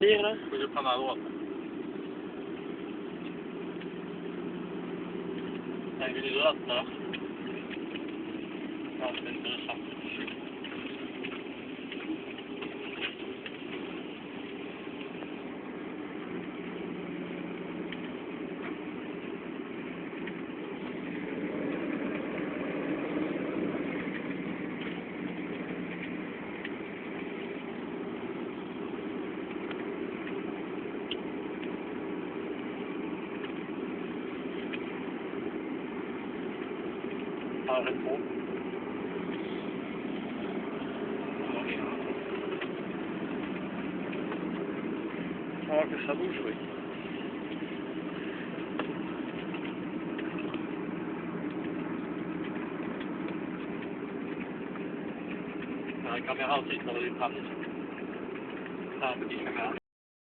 Lire là. Je vais prendre à droite. T'as vu les droites là? Ah, c'est intéressant. Ah, rétro. Ah, que ça bouge, oui. La caméra aussi, ça va les prendre. Ah, petite caméra.